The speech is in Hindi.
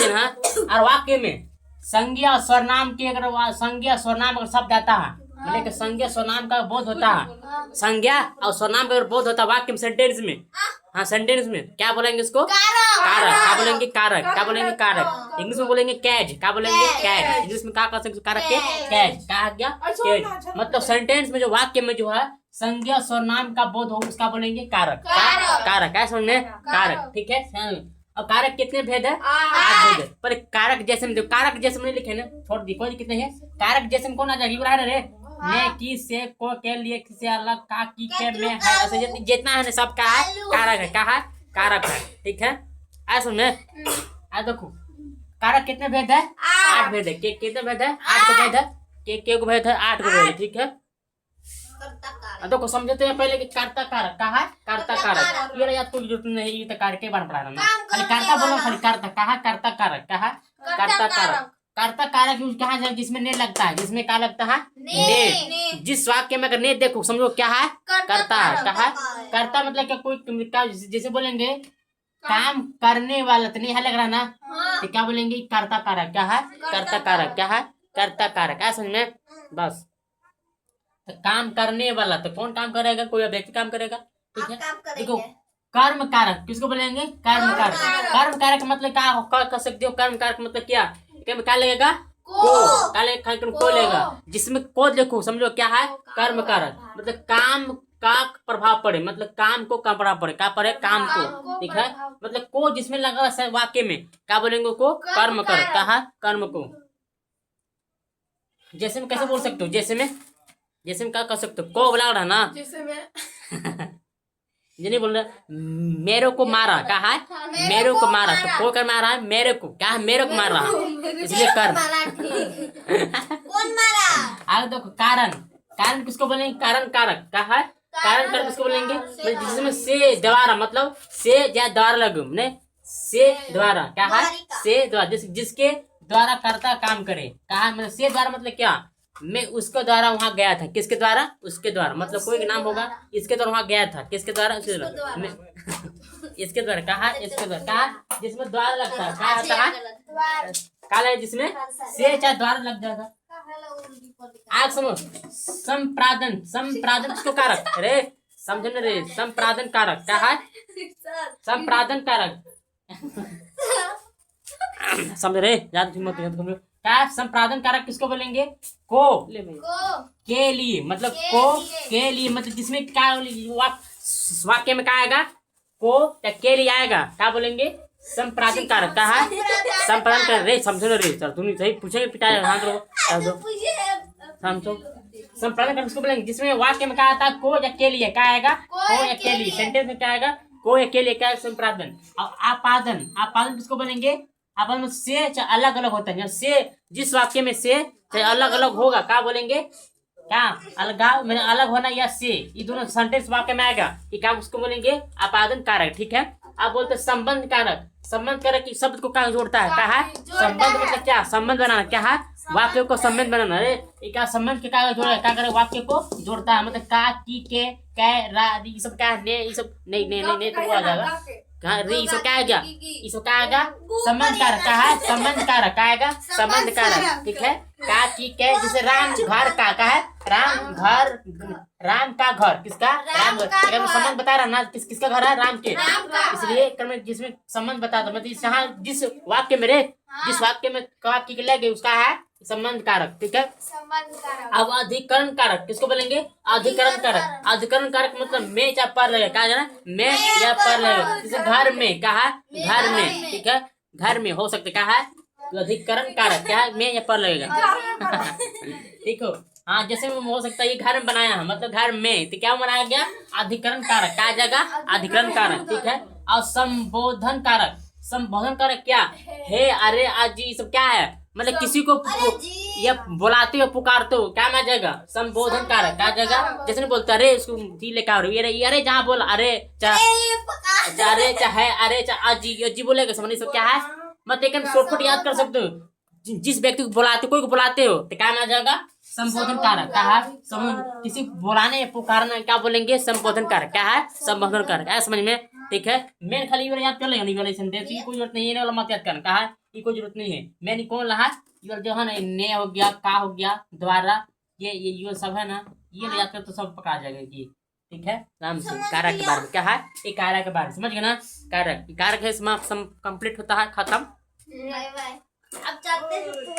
देना है। और वाक्य में संज्ञा और सर्वनाम के अगर संज्ञा सर्वनाम अगर शब्द आता है, मतलब कि संज्ञा सर्वनाम का बोध होता है, संज्ञा और सर्वनाम का अगर बोध होता है वाक्य में, सेंटेंस में, हाँ सेंटेंस में क्या बोलेंगे इसको? कारक। क्या बोलेंगे? कारक। क्या बोलेंगे? कारक। इंग्लिश में बोलेंगे कैज। क्या बोलेंगे? कैज। इंग्लिश में क्या कर सकते? कारक के कैज। कहा गया कैज। मतलब सेंटेंस में जो वाक्य में जो है संज्ञा सर्वनाम का बोध हो उसका बोलेंगे कारक। कारक क्या समझ में? कारक। ठीक है। और कारक कितने भेद है? 8 भेद। पर कारक जैसे में कारक जैसे में लिखे ना, छोड़ दी कोई कितने हैं? कारक जैसे में कौन आ जाएगी? रे ने की से को के लिए से अलग का की के में है, ऐसे जितना है ना सब का है कारक है। कहा कारक है। ठीक है। ऐसा में देखो कारक कितने भेद है? 8 भेद है। के कितने भेद है? 8 को भेद है। के को भेद है 8 को भेद है। ठीक है। देखो समझते हैं पहले कि कर्ता कारक कहा है? कर्ता कारक ये याद कोई जरूरत नहीं, ये तो कारक के बारे में पढ़ा रहा ना, खाली कर्ता बोलो, खाली कर्ता कहा कर्ता कारक कहा कर्ता कारक। कर्ता कारक यूज कहाँ जाए? जिसमें ने लगता है। जिसमें क्या लगता है? ने। जिस वाक्य में अगर ने देखो समझो क्या है? कर्ता है। कहा कर्ता मतलब क्या? कोई जैसे बोलेंगे काम करने वाला, तो नहीं है लग रहा ना, तो क्या बोलेंगे? कर्ता कारक। क्या है? कर्ता कारक। क्या है? कर्ता कारक। क्या समझ में? बस तो काम करने वाला, तो कौन काम करेगा? कोई व्यक्ति काम करेगा। ठीक है। देखो कर्म कारक किसको बोलेंगे? कर्म कारक। कर्म कारक मतलब क्या कर सकते हो? कर्म कारक मतलब क्या लगेगा? को लेगा। जिसमें को देखो समझो क्या है? कर्म कारक मतलब काम का प्रभाव पड़े, मतलब काम को का प्रभाव पड़े। क्या पड़े? काम को। ठीक है। मतलब को जिसमें लगा वाक्य में क्या बोलेंगे? को कर्म कारक। कहा कर्म को। जैसे में कैसे बोल सकते हो? जैसे में क्या कर सकते हो? को बोला रहा ना, जैसे में ये नहीं बोल रहा मेरे को मारा। कहा है? मेरे को मारा। तो को कर मारा है? मेरे को। क्या है? मेरे को मार रहा, इसलिए कर्म। कौन मारा? आगे देखो कारण। कारण किसको बोलेंगे? कारण कारक। कहा है? कारण कारक किसको बोलेंगे? जिसमें से द्वारा, मतलब से या द्वारा लगे ने से द्वारा। क्या है? से द्वारा जिसके द्वारा कर्ता काम करे। कहा मतलब से द्वारा मतलब क्या? मैं उसके द्वारा वहां गया था। किसके द्वारा? उसके द्वारा। मतलब कोई नाम होगा इसके द्वारा वहां गया था। किसके द्वारा? उसके द्वारा। इसके द्वारा। कहा इसके द्वारा। कहा जिसमें द्वार लगता है। कहा होता है? काला है जिसमें से चाहे द्वार लग जाएगा। आग समझ। संप्रादन। संप्रादन किसको कारक? अरे समझने रे, संप्रादन कारक। क्या है? संप्रादन कारक। समझ रहे? याद क्या? संप्रादन कारक किसको बोलेंगे? को के लिए, मतलब को के लिए, मतलब जिसमें क्या वाक्य में क्या आएगा? को या के लिए आएगा। क्या बोलेंगे? संप्रादन कारक। क्या है? संप्रादन कारक। रे समझो रे, चल तुम सही पूछेंगे पिटाए समझो। संप्रादन कारक किसको बोलेंगे? जिसमें वाक्य में क्या आता है? को या के लिए। क्या आएगा? को या के लिए। सेंटेंस में क्या आएगा? को या के लिए। क्या है? संप्रादन। और आपादन। आपादन किसको बोलेंगे? अपन में से अलग अलग होता है। से जिस वाक्य में से अलग अलग होगा क्या बोलेंगे? क्या अलगाव मैंने अलग होना या से, ये दोनों सेंटेंस वाक्य में आएगा। ये क्या उसको बोलेंगे? आपादन कारक। ठीक है। आप बोलते संबंध कारक। संबंध कारक शब्द को क्या जोड़ता है? क्या है? संबंध मतलब क्या? संबंध बनाना। क्या है? वाक्य को संबंध बनाना। अरे ये क्या संबंध के क्या जोड़ा? क्या करे? वाक्य को जोड़ता है। मतलब का की के कै रा ये सब क्या ने, ये सब नहीं तो आ जाएगा। इसको क्या आएगा? इसको क्या आएगा? संबंध कारक। क्या है? संबंध कारक। क्या आएगा? संबंध कारक। ठीक है। का की के जैसे राम घर का। क्या है? राम घर। राम का घर किसका? राम घर। अगर संबंध बता रहा ना किसका घर है? राम के। इसलिए जिसमें संबंध बता दो, मतलब यहाँ जिस वाक्य में जिस वाक्य में वाक्य लगे उसका है संबंध कारक। ठीक है। अब अधिकरण कारक किसको बोलेंगे? अधिकरण कारक। अधिकरण कारक मतलब में या पर लगेगा। क्या जाना? में या पर लगेगा। जैसे घर में। क्या है? घर में। ठीक है। घर में हो सकते। क्या है? तो अधिकरण कारक। क्या है? में या पर लगेगा। ठीक हो। हाँ जैसे हो सकता है ये घर में बनाया है, मतलब घर में, तो क्या बनाया गया? अधिकरण कारक। क्या जगह? अधिकरण कारक। ठीक है। और संबोधन कारक। संबोधन कारक क्या? हे अरे आज ये सब क्या है? मतलब किसी को ये बुलाते हो पुकारते हो क्या माना जाएगा? संबोधन कारक। क्या जगह? जैसे नहीं बोलते अरे इसको जी लेकर आओ, अरे जहाँ बोल अरे अरे चाहे अरे अजी बोलेगा। समझ सब क्या है? मतलब शॉर्टकट याद कर सकते हो। जिस व्यक्ति को बुलाते कोई को बुलाते हो तो क्या माना जाएगा? संबोधन कारक। क्या है? किसी बुलाने या पुकारना क्या बोलेंगे? संबोधन कारक। क्या है? संबोधन कारक। है समझ में? ठीक है। मेन खाली याद कर लेंगे। कोई जरूरत नहीं है वाला मत याद करना। क्या है? की कोई जरूरत नहीं है। मैंने कौन रहा ये जो है ना, ने हो गया, का हो गया, द्वारा, ये सब है ना, ये नहीं याद कर तो सब पका जाएगा ये। ठीक है, आराम से। कारक के बारे में क्या है, ये कारक के बारे में समझ गए ना। कारक कारक है, समाप्त, कंप्लीट होता है, खत्म। Bye bye. अब चलते हैं।